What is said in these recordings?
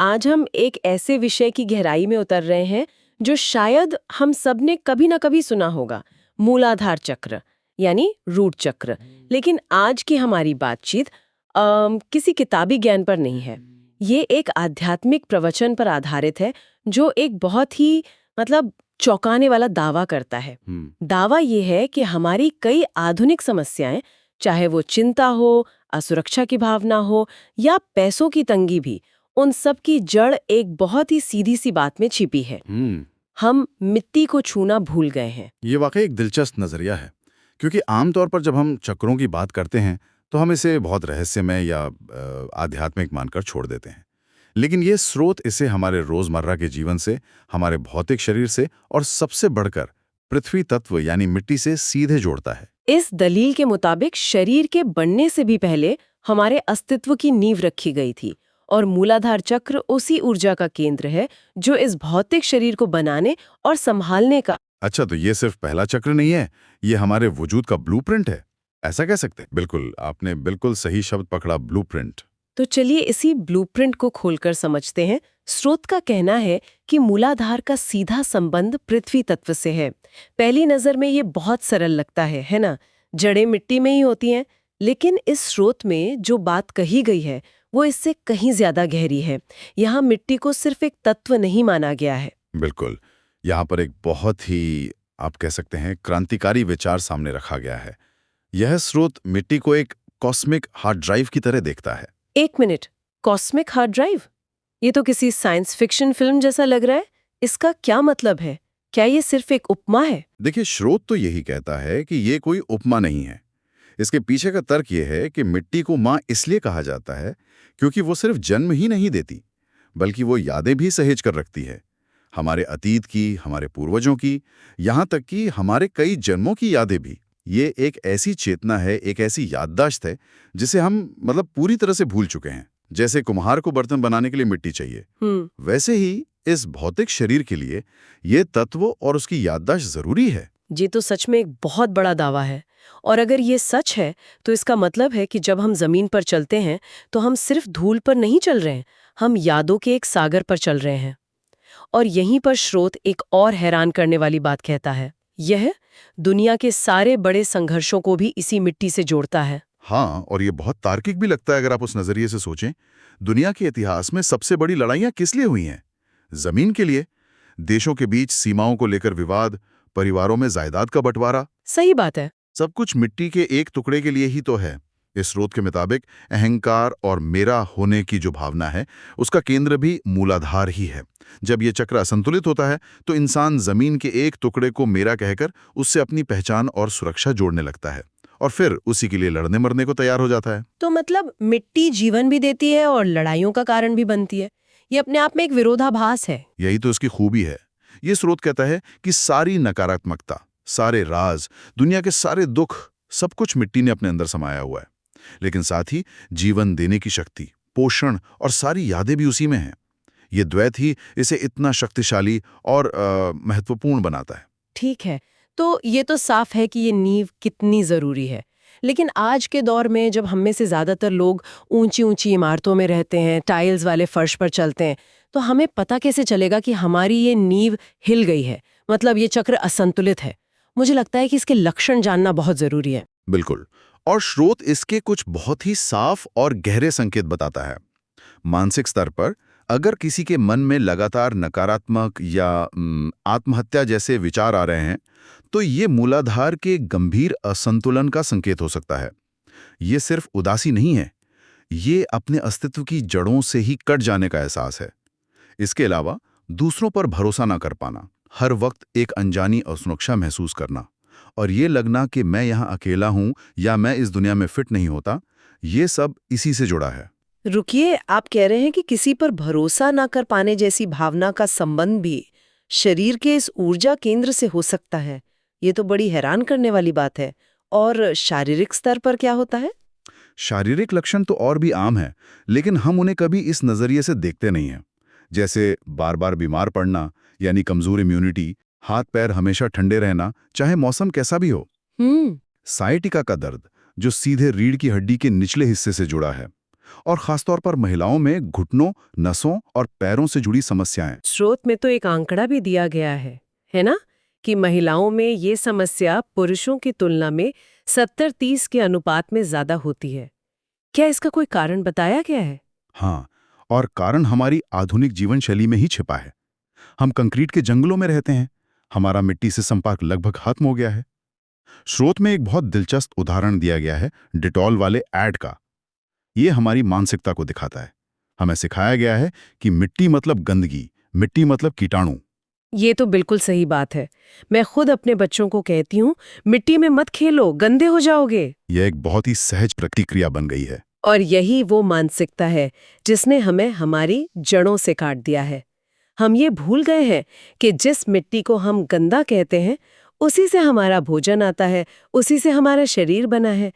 आज हम एक ऐसे विषय की गहराई में उतर रहे हैं जो शायद हम सब ने कभी ना कभी सुना होगा, मूलाधार चक्र यानी रूट चक्र। लेकिन आज की हमारी बातचीत किसी किताबी ज्ञान पर नहीं है। ये एक आध्यात्मिक प्रवचन पर आधारित है जो एक बहुत ही चौंकाने वाला दावा करता है। दावा ये है कि हमारी कई आधुनिक समस्याएं, चाहे वो चिंता हो, असुरक्षा की भावना हो या पैसों की तंगी भी, उन सब की जड़ एक बहुत ही सीधी सी बात में छिपी है। हम मिट्टी को छूना भूल गए हैं। ये वाकई एक दिलचस्प नजरिया है, क्योंकि आमतौर पर जब हम चक्रों की बात करते हैं तो हम इसे बहुत रहस्यमय या आध्यात्मिक मानकर छोड़ देते हैं। लेकिन ये स्रोत इसे हमारे रोजमर्रा के जीवन से, हमारे भौतिक शरीर से और सबसे बढ़कर पृथ्वी तत्व यानी मिट्टी से सीधे जोड़ता है। इस दलील के मुताबिक शरीर के बनने से भी पहले हमारे अस्तित्व की नींव रखी गई थी और मूलाधार चक्र उसी ऊर्जा का केंद्र है जो इस भौतिक शरीर को बनाने और संभालने का। अच्छा, तो ये सिर्फ पहला चक्र नहीं है, ये हमारे वजूद का ब्लूप्रिंट है, ऐसा कह सकते हैं? बिल्कुल, आपने बिल्कुल सही शब्द पकड़ा, ब्लूप्रिंट। तो चलिए इसी ब्लूप्रिंट को खोलकर समझते हैं। स्रोत का कहना है कि मूलाधार का सीधा संबंध पृथ्वी तत्व से है। पहली नजर में ये बहुत सरल लगता है ना? जड़ें मिट्टी में ही होती हैं। लेकिन इस स्रोत में जो बात कही गई है वो इससे कहीं ज्यादा गहरी है। यहाँ मिट्टी को सिर्फ एक तत्व नहीं माना गया है। बिल्कुल, यहाँ पर एक बहुत ही, आप कह सकते हैं, क्रांतिकारी विचार सामने रखा गया है। यह स्रोत मिट्टी को एक कॉस्मिक हार्ड ड्राइव की तरह देखता है। एक मिनट, कॉस्मिक हार्ड ड्राइव? ये तो किसी साइंस फिक्शन फिल्म जैसा लग रहा है। इसका क्या मतलब है? क्या ये सिर्फ एक उपमा है? देखिए, स्रोत तो यही कहता है कि ये कोई उपमा नहीं है। इसके पीछे का तर्क ये है कि मिट्टी को माँ इसलिए कहा जाता है क्योंकि वो सिर्फ जन्म ही नहीं देती, बल्कि वो यादें भी सहेज कर रखती है। हमारे अतीत की, हमारे पूर्वजों की, यहाँ तक कि हमारे कई जन्मों की यादें भी। ये एक ऐसी चेतना है, एक ऐसी याददाश्त है जिसे हम पूरी तरह से भूल चुके हैं। जैसे कुम्हार को बर्तन बनाने के लिए मिट्टी चाहिए, वैसे ही इस भौतिक शरीर के लिए ये तत्व और उसकी याददाश्त जरूरी है। ये तो सच में एक बहुत बड़ा दावा है। और अगर ये सच है तो इसका मतलब है कि जब हम जमीन पर चलते हैं तो हम सिर्फ धूल पर नहीं चल रहे हैं, हम यादों के एक सागर पर चल रहे हैं। और यहीं पर स्रोत एक और हैरान करने वाली बात कहता है। यह दुनिया के सारे बड़े संघर्षों को भी इसी मिट्टी से जोड़ता है। हाँ, और ये बहुत तार्किक भी लगता है अगर आप उस नजरिए से सोचें। दुनिया के इतिहास में सबसे बड़ी लड़ाइयां किस लिए हुई हैं? जमीन के लिए। देशों के बीच सीमाओं को लेकर विवाद, परिवारों में जायदाद का बंटवारा। सही बात है। सब कुछ मिट्टी के एक टुकड़े के लिए ही तो है। इस स्रोत के मुताबिक अहंकार और मेरा होने की जो भावना है, उसका केंद्र भी मूलाधार ही है। जब ये चक्र असंतुलित होता है तो इंसान जमीन के एक टुकड़े को मेरा कहकर उससे अपनी पहचान और सुरक्षा जोड़ने लगता है और फिर उसी के लिए लड़ने मरने को तैयार हो जाता है। तो मिट्टी जीवन भी देती है और लड़ाइयों का कारण भी बनती है। ये अपने आप में एक विरोधाभास है। यही तो इसकी खूबी है। ये स्रोत कहता है कि सारी नकारात्मकता, सारे राज, दुनिया के सारे दुख, सब कुछ मिट्टी ने अपने अंदर समाया हुआ है। लेकिन साथ ही जीवन देने की शक्ति, पोषण और सारी यादें भी उसी में हैं। ये द्वैत ही इसे इतना शक्तिशाली और महत्वपूर्ण बनाता है। ठीक है, तो ये तो साफ है कि ये नींव कितनी जरूरी है। लेकिन आज के दौर में जब हम में से ज्यादातर लोग ऊंची ऊंची इमारतों में रहते हैं, टाइल्स वाले फर्श पर चलते हैं, तो हमें पता कैसे चलेगा कि हमारी ये नींव हिल गई है, ये चक्र असंतुलित है? मुझे लगता है कि इसके लक्षण जानना बहुत जरूरी है। बिल्कुल, और स्रोत इसके कुछ बहुत ही साफ और गहरे संकेत बताता है। मानसिक स्तर पर अगर किसी के मन में लगातार नकारात्मक या आत्महत्या जैसे विचार आ रहे हैं, तो ये मूलाधार के गंभीर असंतुलन का संकेत हो सकता है। ये सिर्फ उदासी नहीं है, ये अपने अस्तित्व की जड़ों से ही कट जाने का एहसास है। इसके अलावा दूसरों पर भरोसा ना कर पाना, हर वक्त एक अनजानी असुरक्षा महसूस करना और ये लगना कि मैं यहाँ अकेला हूँ या मैं इस दुनिया में फिट नहीं होता, ये सब इसी से जुड़ा है। रुकिए, आप कह रहे हैं कि किसी पर भरोसा ना कर पाने जैसी भावना का संबंध भी शरीर के इस ऊर्जा केंद्र से हो सकता है? ये तो बड़ी हैरान करने वाली बात है। और शारीरिक स्तर पर क्या होता है? शारीरिक लक्षण तो और भी आम है, लेकिन हम उन्हें कभी इस नजरिए से देखते नहीं हैं। जैसे बार बार बीमार पड़ना, यानी कमजोर इम्यूनिटी, हाथ पैर हमेशा ठंडे रहना, चाहे मौसम कैसा भी हो। साइटिका का दर्द, जो सीधे रीढ़ की हड्डी के निचले हिस्से से जुड़ा है, और खासतौर पर महिलाओं में घुटनों, नसों और पैरों से जुड़ी समस्याएं। स्रोत में तो एक आंकड़ा भी दिया गया है ना, कि महिलाओं में ये समस्या पुरुषों की तुलना में 70-30 के अनुपात में ज्यादा होती है। क्या इसका कोई कारण बताया गया है? हाँ, और कारण हमारी आधुनिक जीवन शैली में ही छिपा है। हम कंक्रीट के जंगलों में रहते हैं, हमारा मिट्टी से संपर्क लगभग खत्म हो गया है। स्रोत में एक बहुत दिलचस्प उदाहरण दिया गया है डिटॉल वाले ऐड का। ये हमारी मानसिकता को दिखाता है। हमें सिखाया गया है कि मिट्टी मतलब गंदगी, मिट्टी मतलब कीटाणु। ये तो बिल्कुल सही बात है। मैं खुद अपने बच्चों को कहती हूँ, मिट्टी में मत खेलो, गंदे हो जाओगे। यह एक बहुत ही सहज प्रतिक्रिया बन गई है। और यही वो मानसिकता है जिसने हमें हमारी जड़ों से काट दिया है। हम ये भूल गए हैं कि जिस मिट्टी को हम गंदा कहते हैं, उसी से हमारा भोजन आता है, उसी से हमारा शरीर बना है।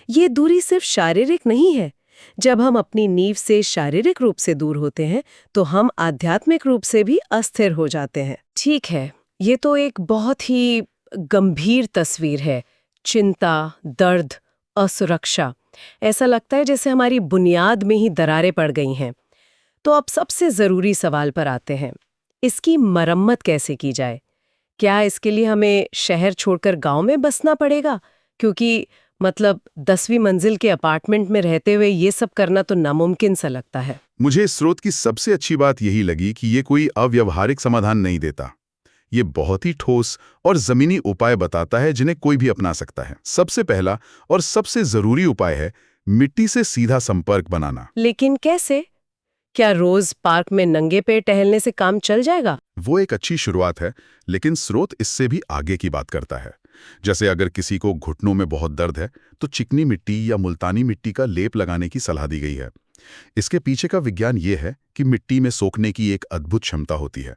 ये दूरी सिर्फ शारीरिक नहीं है। जब हम अपनी नींव से शारीरिक रूप से दूर होते हैं, तो हम आध्यात्मिक रूप से भी अस्थिर हो जाते हैं। ठीक है, ये तो एक बहुत ही गंभीर तस्वीर है। चिंता, दर्द, असुरक्षा। ऐसा लगता है जैसे हमारी बुनियाद में ही दरारें पड़ गई हैं। तो अब सबसे ज़रूरी सवाल पर आते हैं। इसकी मरम्मत कैसे की जाए? क्या इसके लिए हमें शहर छोड़कर गांव में बसना पड़ेगा? क्योंकि मतलब 10वीं मंजिल के अपार्टमेंट में रहते हुए ये सब करना तो नामुमकिन सा लगता है। मुझे इस स्रोत की सबसे अच्छी बात यही लगी कि ये कोई अव्यवहारिक समाधान नहीं देता। ये बहुत ही ठोस और जमीनी उपाय बताता है जिन्हें कोई भी अपना सकता है। सबसे पहला और सबसे जरूरी उपाय है मिट्टी से सीधा संपर्क बनाना। लेकिन कैसे? क्या रोज पार्क में नंगे पैर टहलने से काम चल जाएगा? वो एक अच्छी शुरुआत है, लेकिन स्रोत इससे भी आगे की बात करता है। जैसे अगर किसी को घुटनों में बहुत दर्द है, तो चिकनी मिट्टी या मुल्तानी मिट्टी का लेप लगाने की सलाह दी गई है। इसके पीछे का विज्ञान ये है कि मिट्टी में सोखने की एक अद्भुत क्षमता होती है।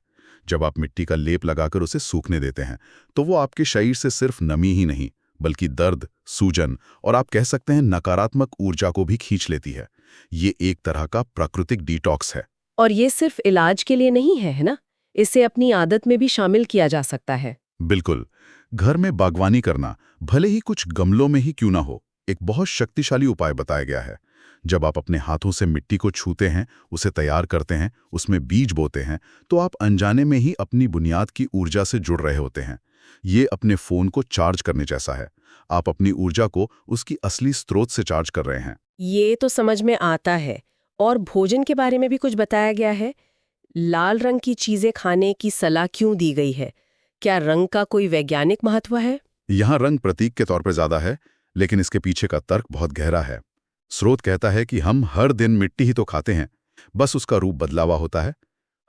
जब आप मिट्टी का लेप लगाकर उसे सूखने देते हैं, तो वो आपके शरीर से सिर्फ नमी ही नहीं, बल्कि दर्द, सूजन और आप कह सकते हैं नकारात्मक ऊर्जा को भी खींच लेती है। ये एक तरह का प्राकृतिक डिटॉक्स है। और ये सिर्फ इलाज के लिए नहीं है ना? इसे अपनी आदत में भी शामिल किया जा सकता है। बिल्कुल। घर में बागवानी करना, भले ही कुछ गमलों में ही क्यों ना हो, एक बहुत शक्तिशाली उपाय बताया गया है। जब आप अपने हाथों से मिट्टी को छूते हैं, उसे तैयार करते हैं, उसमें बीज बोते हैं, तो आप अनजाने में ही अपनी बुनियाद की ऊर्जा से जुड़ रहे होते हैं। ये अपने फोन को चार्ज करने जैसा है। आप अपनी ऊर्जा को उसकी असली स्रोत से चार्ज कर रहे हैं। ये तो समझ में आता है। और भोजन के बारे में भी कुछ बताया गया है। लाल रंग की चीजें खाने की सलाह क्यों दी गई है? क्या रंग का कोई वैज्ञानिक महत्व है? यहाँ रंग प्रतीक के तौर पर ज्यादा है, लेकिन इसके पीछे का तर्क बहुत गहरा है। स्रोत कहता है कि हम हर दिन मिट्टी ही तो खाते हैं, बस उसका रूप बदला हुआ होता है।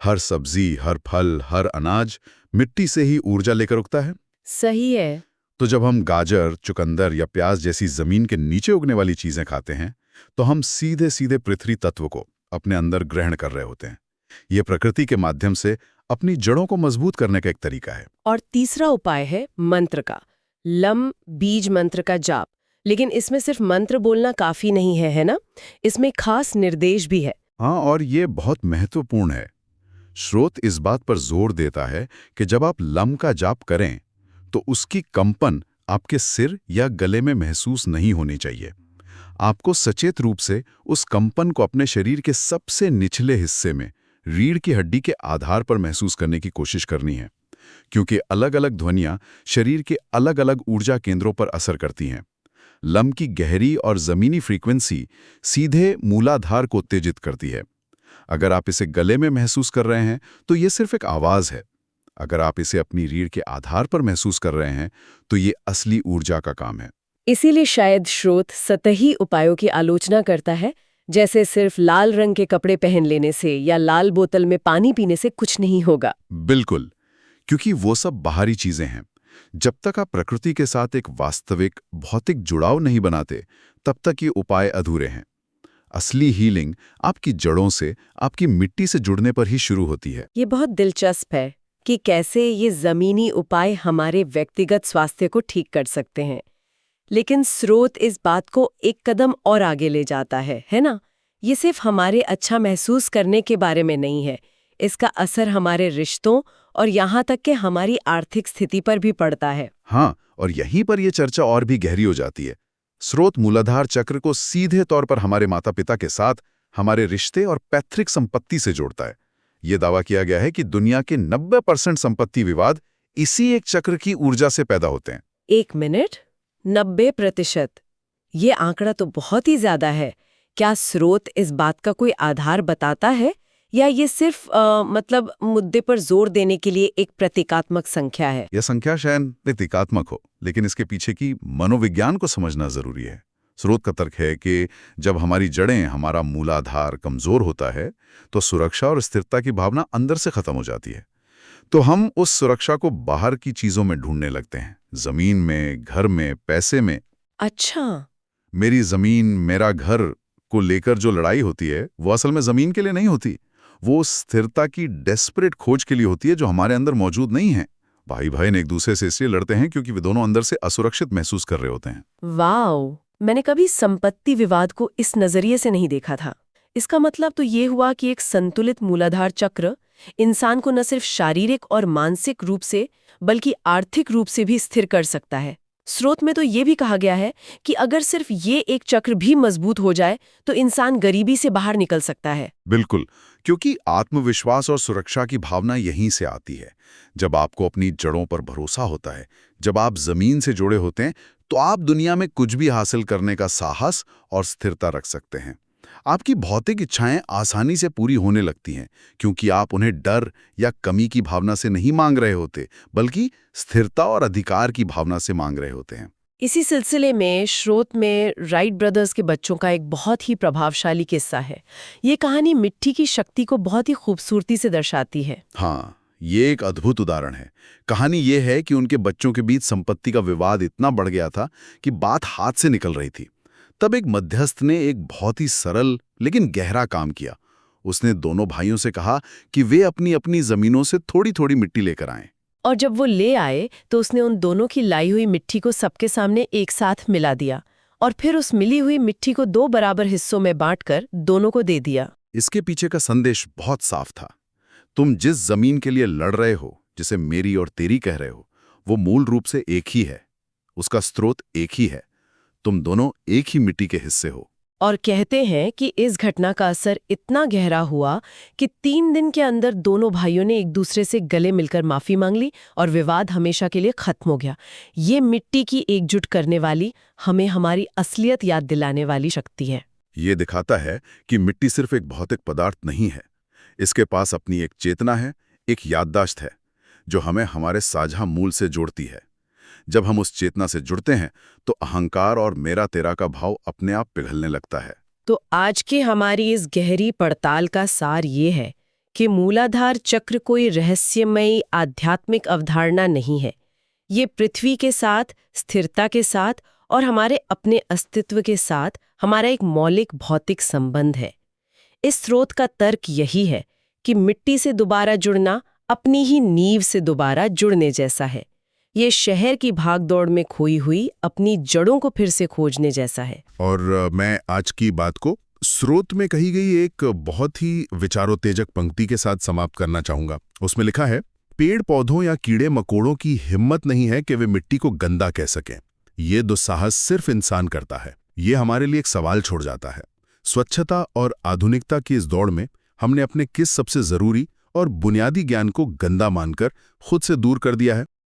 हर सब्जी, हर फल, हर अनाज मिट्टी से ही ऊर्जा लेकर उगता है। सही है। तो जब हम गाजर, चुकंदर या प्याज जैसी जमीन के नीचे उगने वाली चीजें खाते हैं, तो हम सीधे सीधे पृथ्वी तत्व को अपने अंदर ग्रहण कर रहे होते हैं। ये प्रकृति के माध्यम से अपनी जड़ों को मजबूत करने का एक तरीका है। और तीसरा उपाय है मंत्र का। लम बीज मंत्र का जाप। लेकिन इसमें सिर्फ मंत्र बोलना काफी नहीं है ना? इसमें खास निर्देश भी है। हाँ, और ये बहुत महत्वपूर्ण है। स्रोत इस बात पर जोर देता है कि जब आप लम का जाप करें, तो उसकी कंपन आपके सिर या गले में महसूस नहीं होनी चाहिए। आपको सचेत रूप से उस कंपन को अपने शरीर के सबसे निचले हिस्से में, रीढ़ की हड्डी के आधार पर महसूस करने की कोशिश करनी है, क्योंकि अलग-अलग ध्वनियां शरीर के अलग-अलग ऊर्जा केंद्रों पर असर करती हैं। लम की गहरी और जमीनी फ्रीक्वेंसी सीधे मूलाधार को उत्तेजित करती है। अगर आप इसे गले में महसूस कर रहे हैं, तो ये सिर्फ एक आवाज है। अगर आप इसे अपनी रीढ़ के आधार पर महसूस कर रहे हैं, तो ये असली ऊर्जा का काम है। इसीलिए शायद स्रोत सतही उपायों की आलोचना करता है, जैसे सिर्फ लाल रंग के कपड़े पहन लेने से या लाल बोतल में पानी पीने से कुछ नहीं होगा। बिल्कुल, क्योंकि वो सब बाहरी चीजें हैं। जब तक आप प्रकृति के साथ एक वास्तविक भौतिक जुड़ाव नहीं बनाते, तब तक ये उपाय अधूरे हैं। असली हीलिंग आपकी जड़ों से, आपकी मिट्टी से जुड़ने पर ही शुरू होती है। ये बहुत दिलचस्प है कि कैसे ये जमीनी उपाय हमारे व्यक्तिगत स्वास्थ्य को ठीक कर सकते हैं। लेकिन स्रोत इस बात को एक कदम और आगे ले जाता है ना? ये सिर्फ हमारे अच्छा महसूस करने के बारे में नहीं है। इसका असर हमारे रिश्तों और यहाँ तक कि हमारी आर्थिक स्थिति पर भी पड़ता है। हाँ, और यहीं पर यह चर्चा और भी गहरी हो जाती है। स्रोत मूलाधार चक्र को सीधे तौर पर हमारे माता पिता के साथ, हमारे रिश्ते और पैतृक संपत्ति से जोड़ता है। ये दावा किया गया है कि दुनिया के 90% संपत्ति विवाद इसी एक चक्र की ऊर्जा से पैदा होते हैं। 1 मिनट, 90%। ये आंकड़ा तो बहुत ही ज्यादा है। क्या स्रोत इस बात का कोई आधार बताता है, या ये सिर्फ मतलब मुद्दे पर जोर देने के लिए एक प्रतीकात्मक संख्या है? यह संख्या शायद प्रतीकात्मक हो, लेकिन इसके पीछे की मनोविज्ञान को समझना जरूरी है। स्रोत का तर्क है कि जब हमारी जड़ें, हमारा मूलाधार कमजोर होता है, तो सुरक्षा और स्थिरता की भावना अंदर से खत्म हो जाती है। तो हम उस सुरक्षा को बाहर की चीजों में ढूंढने लगते हैं, जमीन में, घर में, पैसे में। अच्छा। मेरी जमीन, मेरा घर को लेकर जो लड़ाई होती है, वो असल में जमीन के लिए नहीं होती। वो स्थिरता की डेस्परेट खोज के लिए होती है, जो हमारे अंदर मौजूद नहीं है। भाई भाई ने एक दूसरे से इसलिए लड़ते हैं क्योंकि वे दोनों अंदर से असुरक्षित महसूस कर रहे होते हैं। वाओ, मैंने कभी संपत्ति विवाद को इस नजरिए से नहीं देखा था। इसका मतलब तो ये हुआ कि एक संतुलित मूलाधार चक्र इंसान को न सिर्फ शारीरिक और मानसिक रूप से, बल्कि आर्थिक रूप से भी स्थिर कर सकता है। स्रोत में तो ये भी कहा गया है कि अगर सिर्फ ये एक चक्र भी मजबूत हो जाए तो इंसान गरीबी से बाहर निकल सकता है। बिल्कुल, क्योंकि आत्मविश्वास और सुरक्षा की भावना यहीं से आती है। जब आपको अपनी जड़ों पर भरोसा होता है, जब आप जमीन से जुड़े होते हैं, तो आप दुनिया में कुछ भी हासिल करने का साहस और स्थिरता रख सकते हैं। आपकी भौतिक इच्छाएं आसानी से पूरी होने लगती हैं, क्योंकि आप उन्हें डर या कमी की भावना से नहीं मांग रहे होते, बल्कि स्थिरता और अधिकार की भावना से मांग रहे होते हैं। इसी सिलसिले में स्रोत में राइट ब्रदर्स के बच्चों का एक बहुत ही प्रभावशाली किस्सा है। ये कहानी मिट्टी की शक्ति को बहुत ही खूबसूरती से दर्शाती है। हाँ, ये एक अद्भुत उदाहरण है। कहानी ये है कि उनके बच्चों के बीच संपत्ति का विवाद इतना बढ़ गया था कि बात हाथ से निकल रही थी। तब एक मध्यस्थ ने एक बहुत ही सरल लेकिन गहरा काम किया। उसने दोनों भाइयों से कहा कि वे अपनी अपनी जमीनों से थोड़ी थोड़ी मिट्टी लेकर आएं। और जब वो ले आए तो उसने उन दोनों की लाई हुई मिट्टी को सबके सामने एक साथ मिला दिया, और फिर उस मिली हुई मिट्टी को 2 बराबर हिस्सों में बांटकर दोनों को दे दिया। इसके पीछे का संदेश बहुत साफ था। तुम जिस जमीन के लिए लड़ रहे हो, जिसे मेरी और तेरी कह रहे हो, वो मूल रूप से एक ही है। उसका स्रोत एक ही है। तुम दोनों एक ही मिट्टी के हिस्से हो। और कहते हैं कि इस घटना का असर इतना गहरा हुआ कि 3 दिन के अंदर दोनों भाइयों ने एक दूसरे से गले मिलकर माफी मांग ली और विवाद हमेशा के लिए खत्म हो गया। ये मिट्टी की एकजुट करने वाली, हमें हमारी असलियत याद दिलाने वाली शक्ति है। ये दिखाता है कि मिट्टी सिर्फ एक भौतिक पदार्थ नहीं है। इसके पास अपनी एक चेतना है, एक याददाश्त है, जो हमें हमारे साझा मूल से जोड़ती है। जब हम उस चेतना से जुड़ते हैं तो अहंकार और मेरा तेरा का भाव अपने आप पिघलने लगता है। तो आज की हमारी इस गहरी पड़ताल का सार ये है कि मूलाधार चक्र कोई रहस्यमयी आध्यात्मिक अवधारणा नहीं है। ये पृथ्वी के साथ, स्थिरता के साथ और हमारे अपने अस्तित्व के साथ हमारा एक मौलिक भौतिक संबंध है। इस स्रोत का तर्क यही है कि मिट्टी से दोबारा जुड़ना अपनी ही नींव से दोबारा जुड़ने जैसा है। ये शहर की भागदौड़ में खोई हुई अपनी जड़ों को फिर से खोजने जैसा है। और मैं आज की बात को स्रोत में कही गई एक बहुत ही विचारोत्तेजक पंक्ति के साथ समाप्त करना चाहूंगा। उसमें लिखा है, पेड़ पौधों या कीड़े मकोड़ों की हिम्मत नहीं है कि वे मिट्टी को गंदा कह सकें। ये दुस्साहस सिर्फ इंसान करता है। ये हमारे लिए एक सवाल छोड़ जाता है। स्वच्छता और आधुनिकता की इस दौड़ में हमने अपने किस सबसे जरूरी और बुनियादी ज्ञान को गंदा मानकर खुद से दूर कर दिया है?